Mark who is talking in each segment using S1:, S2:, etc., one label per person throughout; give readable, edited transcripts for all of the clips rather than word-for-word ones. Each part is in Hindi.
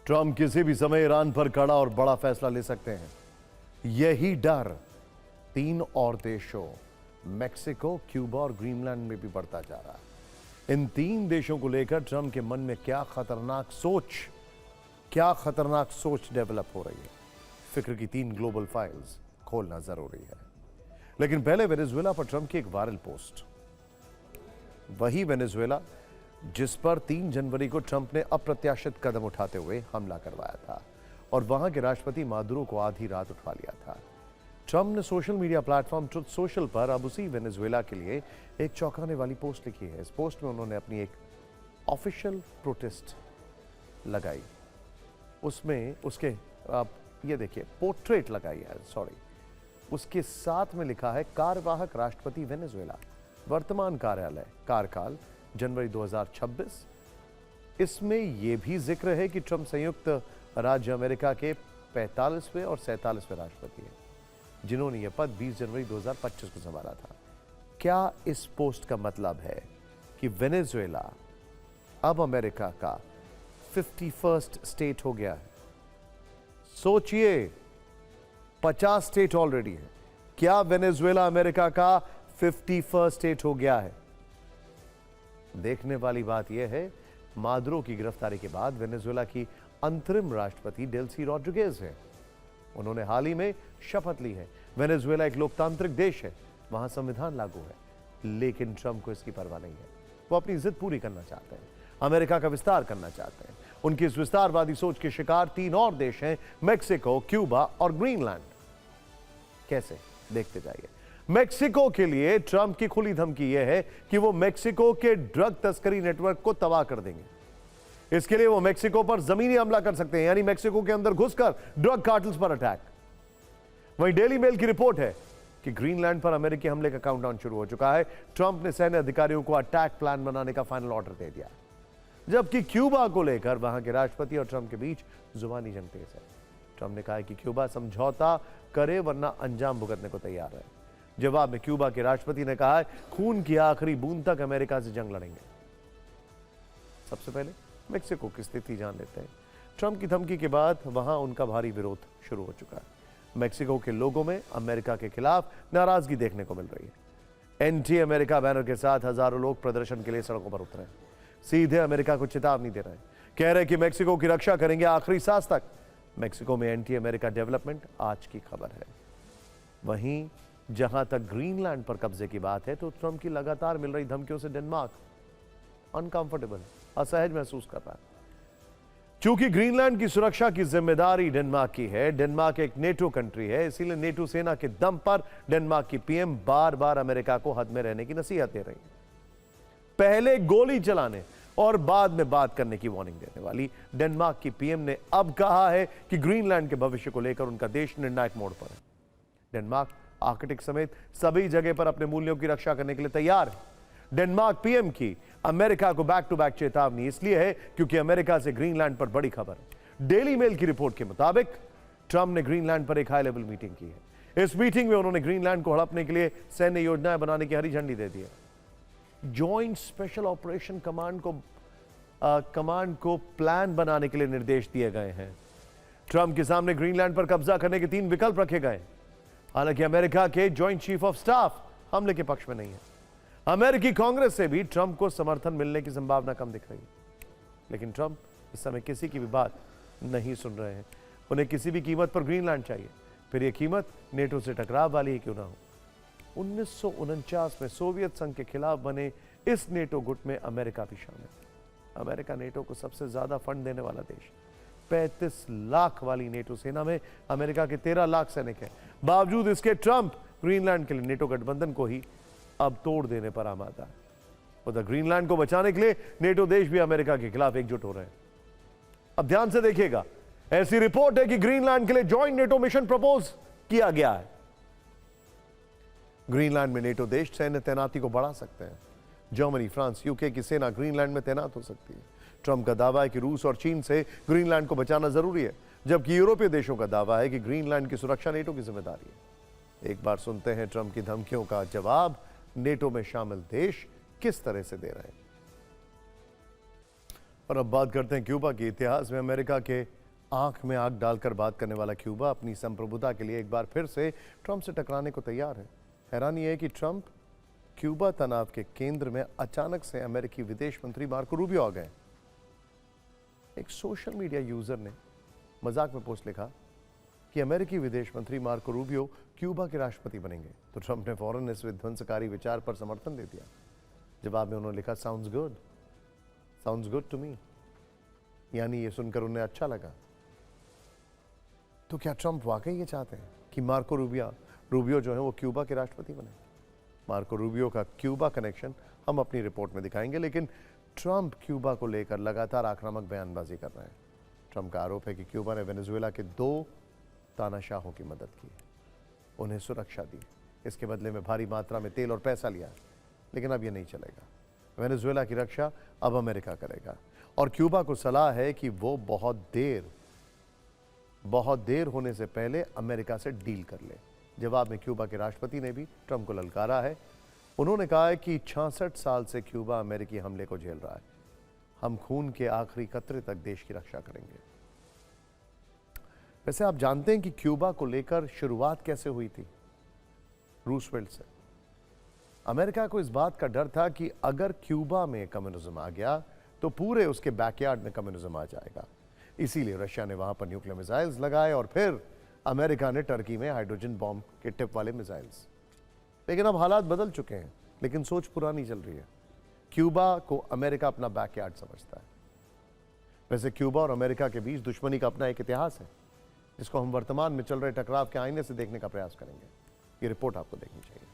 S1: ट्रंप किसी भी समय ईरान पर कड़ा और बड़ा फैसला ले सकते हैं। यही डर 3 और देशों मेक्सिको, क्यूबा और ग्रीनलैंड में भी बढ़ता जा रहा है। इन 3 देशों को लेकर ट्रंप के मन में क्या खतरनाक सोच डेवलप हो रही है। फिक्र की 3 ग्लोबल फाइल्स खोलना जरूरी है। लेकिन पहले वेनेजुएला पर ट्रंप की एक वायरल पोस्ट, वही वेनेजुएला जिस पर 3 जनवरी को ट्रंप ने अप्रत्याशित कदम उठाते हुए हमला करवाया था और वहां के राष्ट्रपति मादुरो को आधी रात उठवा लिया था। ट्रंप ने social media platform truth social पर अब उसी वेनेजुएला के लिए एक चौंकाने वाली पोस्ट लिखी है। इस पोस्ट में उन्होंने अपनी एक ऑफिशियल प्रोटेस्ट लगाई, उसमें उसके आप ये देखिए पोर्ट्रेट लगाई है, उसके साथ में लिखा है कार्यवाहक राष्ट्रपति वेनेजुएला, वर्तमान कार्यकाल जनवरी 2026। इसमें यह भी जिक्र है कि ट्रंप संयुक्त राज्य अमेरिका के 45वें और 47वें राष्ट्रपति हैं, जिन्होंने यह पद 20 जनवरी 2025 को संभाला था। क्या इस पोस्ट का मतलब है कि वेनेजुएला अब अमेरिका का 51st स्टेट हो गया है? सोचिए, 50 स्टेट ऑलरेडी है। क्या वेनेजुएला अमेरिका का 51st स्टेट हो गया है? देखने वाली बात यह है, मादुरो की गिरफ्तारी के बाद वेनेजुएला की अंतरिम राष्ट्रपति डेल्सी रॉड्रिगेज है। उन्होंने हाल ही में शपथ ली है। वेनेजुएला एक लोकतांत्रिक देश है, वहां संविधान लागू है, लेकिन ट्रंप को इसकी परवाह नहीं है। वो अपनी जिद पूरी करना चाहते हैं, अमेरिका का विस्तार करना चाहते हैं। उनकी इस विस्तारवादी सोच के शिकार 3 और देश हैं, मेक्सिको, क्यूबा और ग्रीनलैंड। कैसे? देखते जाइए। मेक्सिको के लिए ट्रंप की खुली धमकी यह है कि वो मेक्सिको के ड्रग तस्करी नेटवर्क को तबाह कर देंगे। इसके लिए वो मेक्सिको पर जमीनी हमला कर सकते हैं, यानी मेक्सिको के अंदर घुसकर ड्रग कार्टल्स पर अटैक। वहीं डेली मेल की रिपोर्ट है कि ग्रीनलैंड पर अमेरिकी हमले का काउंटडाउन शुरू हो चुका है। ट्रंप ने सैन्य अधिकारियों को अटैक प्लान बनाने का फाइनल ऑर्डर दे दिया, जबकि क्यूबा को लेकर वहां के राष्ट्रपति और ट्रंप के बीच जुबानी जंग तेज है। ट्रंप ने कहा है कि क्यूबा समझौता करे वरना अंजाम भुगतने को तैयार है। जवाब में क्यूबा के राष्ट्रपति ने कहा है खून की आखिरी बूंद तक अमेरिका से जंग लड़ेंगे। सबसे पहले मेक्सिको की स्थिति जान लेते हैं। ट्रंप की धमकी के बाद वहां उनका भारी विरोध शुरू हो चुका है। मेक्सिको के लोगों में अमेरिका के खिलाफ नाराजगी देखने को मिल रही है। एंटी अमेरिका बैनर के साथ हजारों लोग प्रदर्शन के लिए सड़कों पर उतरे हैं, सीधे अमेरिका को चेतावनी दे रहे हैं, कह रहे हैं कि मेक्सिको की रक्षा करेंगे आखिरी सांस तक। मेक्सिको में एंटी अमेरिका डेवलपमेंट आज की खबर है। वहीं जहां तक ग्रीनलैंड पर कब्जे की बात है, तो ट्रंप की लगातार मिल रही धमकियों से डेनमार्क अनकंफर्टेबल, असहज महसूस कर रहा है। चूंकि ग्रीनलैंड की सुरक्षा की जिम्मेदारी डेनमार्क की है, डेनमार्क एक नेटो कंट्री है, इसीलिए नेटो सेना के दम पर डेनमार्क की पीएम बार बार अमेरिका को हद में रहने की नसीहत दे रही है। पहले गोली चलाने और बाद में बात करने की वार्निंग देने वाली डेनमार्क की पीएम ने अब कहा है कि ग्रीनलैंड के भविष्य को लेकर उनका देश निर्णायक मोड़ पर है। डेनमार्क आर्कटिक समेत सभी जगह पर अपने मूल्यों की रक्षा करने के लिए तैयार है। डेनमार्क पीएम की अमेरिका को बैक टू बैक चेतावनी इसलिए है क्योंकि अमेरिका से ग्रीनलैंड पर बड़ी खबर है। डेली मेल की रिपोर्ट के मुताबिक ट्रंप ने ग्रीनलैंड पर एक हाई लेवल मीटिंग की है। इस मीटिंग में उन्होंने ग्रीनलैंड को हड़पने के लिए सैन्य योजनाएं बनाने की हरी झंडी दे दी है। जॉइंट स्पेशल ऑपरेशन कमांड को प्लान बनाने के लिए निर्देश दिए गए हैं। ट्रंप के सामने ग्रीनलैंड पर कब्जा करने के 3 विकल्प रखे गए। हालांकि अमेरिका के जॉइंट चीफ ऑफ स्टाफ हमले के पक्ष में नहीं है। अमेरिकी कांग्रेस से भी ट्रंप को समर्थन मिलने की संभावना कम दिख रही है, लेकिन ट्रंप इस समय किसी की भी बात नहीं सुन रहे हैं। उन्हें किसी भी कीमत पर ग्रीनलैंड चाहिए, फिर यह कीमत नेटो से टकराव वाली ही क्यों ना हो। 1949 में सोवियत संघ के खिलाफ बने इस नेटो गुट में अमेरिका भी शामिल है। अमेरिका नेटो को सबसे ज्यादा फंड देने वाला देश। 35 लाख वाली नेटो सेना में अमेरिका के 13 लाख सैनिक हैं। बावजूद इसके ट्रंप ग्रीनलैंड के लिए नेटो गठबंधन को ही अब तोड़ देने पर आमादा है। उधर ग्रीनलैंड को बचाने के लिए नेटो देश भी अमेरिका के खिलाफ एकजुट हो रहे हैं। अब ध्यान से देखिएगा, ऐसी रिपोर्ट है कि ग्रीनलैंड के लिए जॉइंट नेटो मिशन प्रपोज किया गया है। ग्रीनलैंड में नेटो देश सैन्य तैनाती को बढ़ा सकते हैं। जर्मनी, फ्रांस, यूके की सेना ग्रीनलैंड में तैनात हो सकती है। ट्रंप का दावा है कि रूस और चीन से ग्रीनलैंड को बचाना जरूरी है, जबकि यूरोपीय देशों का दावा है कि ग्रीनलैंड की सुरक्षा नेटो की जिम्मेदारी है। एक बार सुनते हैं ट्रंप की धमकियों का जवाब नेटो में शामिल देश किस तरह से दे रहे हैं। और अब बात करते हैं क्यूबा की। इतिहास में अमेरिका के आंख में आंख डालकर बात करने वाला क्यूबा अपनी संप्रभुता के लिए एक बार फिर से ट्रंप से टकराने को तैयार है। हैरानी यह है कि ट्रंप क्यूबा तनाव के केंद्र में अचानक से अमेरिकी विदेश मंत्री मार्को रूबियो आ गए। एक सोशल मीडिया यूजर ने मजाक में पोस्ट लिखा कि अमेरिकी विदेश मंत्री मार्को रूबियो क्यूबा के राष्ट्रपति बनेंगे, तो ट्रंप ने फौरन इस विध्वंसकारी विचार पर समर्थन दे दिया। जवाब में उन्होंने लिखा, साउंड्स गुड टू मी, यानी ये सुनकर उन्हें अच्छा लगा। तो क्या ट्रंप वाकई ये चाहते हैं कि मार्को रूबियो जो है वो क्यूबा के राष्ट्रपति बने? मार्को रूबियो का क्यूबा कनेक्शन हम अपनी रिपोर्ट में दिखाएंगे, लेकिन ट्रंप क्यूबा को लेकर लगातार आक्रामक बयानबाजी कर रहे हैं। ट्रंप का आरोप है कि क्यूबा ने वेनेजुएला के 2 तानाशाहों की मदद की, उन्हें सुरक्षा दी, इसके बदले में भारी मात्रा में तेल और पैसा लिया। लेकिन अब यह नहीं चलेगा। वेनेजुएला की रक्षा अब अमेरिका करेगा और क्यूबा को सलाह है कि वो बहुत देर होने से पहले अमेरिका से डील कर ले। जवाब में क्यूबा के राष्ट्रपति ने भी ट्रंप को ललकारा है। उन्होंने कहा है कि 66 साल से क्यूबा अमेरिकी हमले को झेल रहा है। हम खून के आखिरी कतरे तक देश की रक्षा करेंगे। वैसे आप जानते हैं कि क्यूबा को लेकर शुरुआत कैसे हुई थी? रूजवेल्ट से। अमेरिका को इस बात का डर था कि अगर क्यूबा में कम्युनिज्म आ गया तो पूरे उसके बैकयार्ड में कम्युनिज्म आ जाएगा। इसीलिए रशिया ने वहां पर न्यूक्लियर मिसाइल्स लगाए और फिर अमेरिका ने टर्की में हाइड्रोजन बॉम्ब के टिप वाले मिसाइल्स। लेकिन अब हालात बदल चुके हैं, लेकिन सोच पुरानी चल रही है। क्यूबा को अमेरिका अपना बैकयार्ड समझता है। वैसे क्यूबा और अमेरिका के बीच दुश्मनी का अपना एक इतिहास है, जिसको हम वर्तमान में चल रहे टकराव के आईने से देखने का प्रयास करेंगे। ये रिपोर्ट आपको देखनी चाहिए।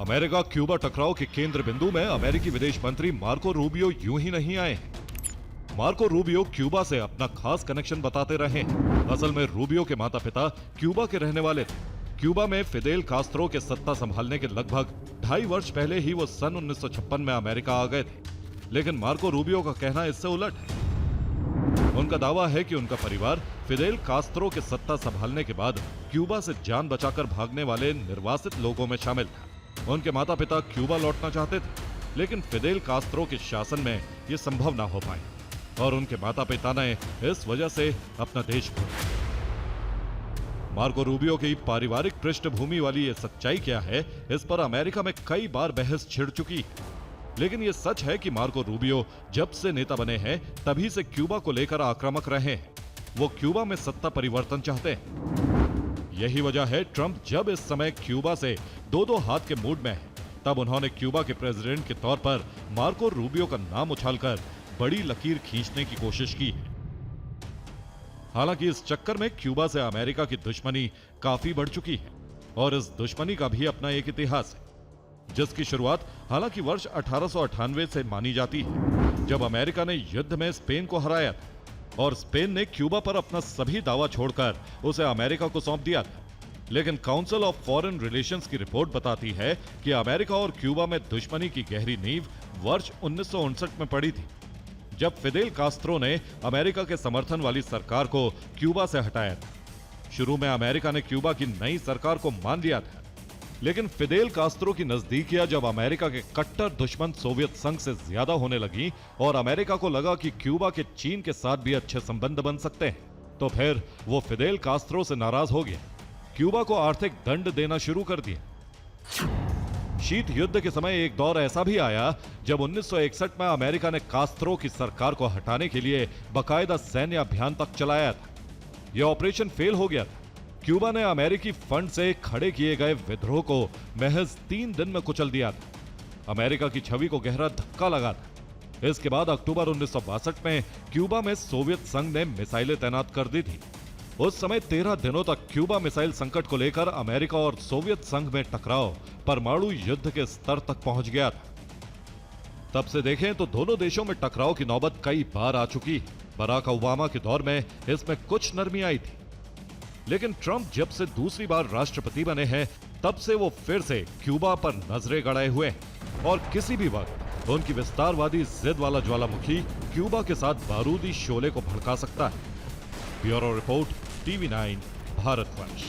S2: अमेरिका क्यूबा टकराव के केंद्र बिंदु में अमेरिकी विदेश मंत्री मार्को रूबियो यूं ही नहीं आए हैं। मार्को रूबियो क्यूबा से अपना खास कनेक्शन बताते रहे हैं। असल में रूबियो के माता पिता क्यूबा के रहने वाले थे। क्यूबा में फिदेल कास्त्रो के सत्ता संभालने के लगभग 2.5 वर्ष पहले ही वो सन 1956 में अमेरिका आ गए थे। लेकिन मार्को रूबियो का कहना इससे उलट है। उनका दावा है कि उनका परिवार फिदेल कास्त्रो के सत्ता संभालने के बाद क्यूबा से जान बचाकर भागने वाले निर्वासित लोगों में शामिल था। उनके माता पिता क्यूबा लौटना चाहते थे, लेकिन फिदेल कास्त्रो के शासन में यह संभव ना हो पाए और उनके माता पिता ने इस वजह से अपना देश छोड़ा। मार्को रूबियो की पारिवारिक पृष्ठभूमि वाली ये सच्चाई क्या है, इस पर अमेरिका में कई बार बहस छिड़ चुकी है। लेकिन यह सच है कि मार्को रूबियो जब से नेता बने हैं तभी से क्यूबा को लेकर आक्रामक रहे हैं। वो क्यूबा में सत्ता परिवर्तन चाहते हैं। यही वजह है ट्रंप जब इस समय क्यूबा से दो हाथ के मूड में है, तब उन्होंने क्यूबा के प्रेसिडेंट के तौर पर मार्को रूबियो का नाम उछालकर बड़ी लकीर खींचने की कोशिश की है। हालांकि इस चक्कर में क्यूबा से अमेरिका की दुश्मनी काफी बढ़ चुकी है और इस दुश्मनी का भी अपना एक इतिहास है, जिसकी शुरुआत हालांकि वर्ष 1898 से मानी जाती है, जब अमेरिका ने युद्ध में स्पेन को हराया था और स्पेन ने क्यूबा पर अपना सभी दावा छोड़कर उसे अमेरिका को सौंप दिया था। लेकिन काउंसिल ऑफ फॉरेन रिलेशंस की रिपोर्ट बताती है कि अमेरिका और क्यूबा में दुश्मनी की गहरी नींव वर्ष 1959 में पड़ी थी, जब फिदेल कास्त्रो ने अमेरिका के समर्थन वाली सरकार को क्यूबा से हटाया था। शुरू में अमेरिका ने क्यूबा की नई सरकार को मान लिया था, लेकिन फिदेल कास्त्रो की नजदीकियां जब अमेरिका के कट्टर दुश्मन सोवियत संघ से ज्यादा होने लगी और अमेरिका को लगा कि क्यूबा के चीन के साथ भी अच्छे संबंध बन सकते हैं, तो फिर वो फिदेल कास्त्रो से नाराज हो गया, क्यूबा को आर्थिक दंड देना शुरू कर दिया। शीत युद्ध के समय एक दौर ऐसा भी आया जब 1961 में अमेरिका ने कास्त्रो की सरकार को हटाने के लिए बाकायदा सैन्य अभियान तक चलाया था। यह ऑपरेशन फेल हो गया था। क्यूबा ने अमेरिकी फंड से खड़े किए गए विद्रोह को महज 3 दिन में कुचल दिया था। अमेरिका की छवि को गहरा धक्का लगा था। इसके बाद अक्टूबर 1962 में क्यूबा में सोवियत संघ ने मिसाइलें तैनात कर दी थी। उस समय 13 दिनों तक क्यूबा मिसाइल संकट को लेकर अमेरिका और सोवियत संघ में टकराव परमाणु युद्ध के स्तर तक पहुंच गया था। तब से देखें तो दोनों देशों में टकराव की नौबत कई बार आ चुकी। बराक ओबामा के दौर में इसमें कुछ नरमी आई थी, लेकिन ट्रंप जब से दूसरी बार राष्ट्रपति बने हैं तब से वो फिर से क्यूबा पर नजरें गड़ाए हुए हैं और किसी भी वक्त उनकी विस्तारवादी जिद वाला ज्वालामुखी क्यूबा के साथ बारूदी शोले को भड़का सकता है। Bureau report, TV9, Bharatvarsh.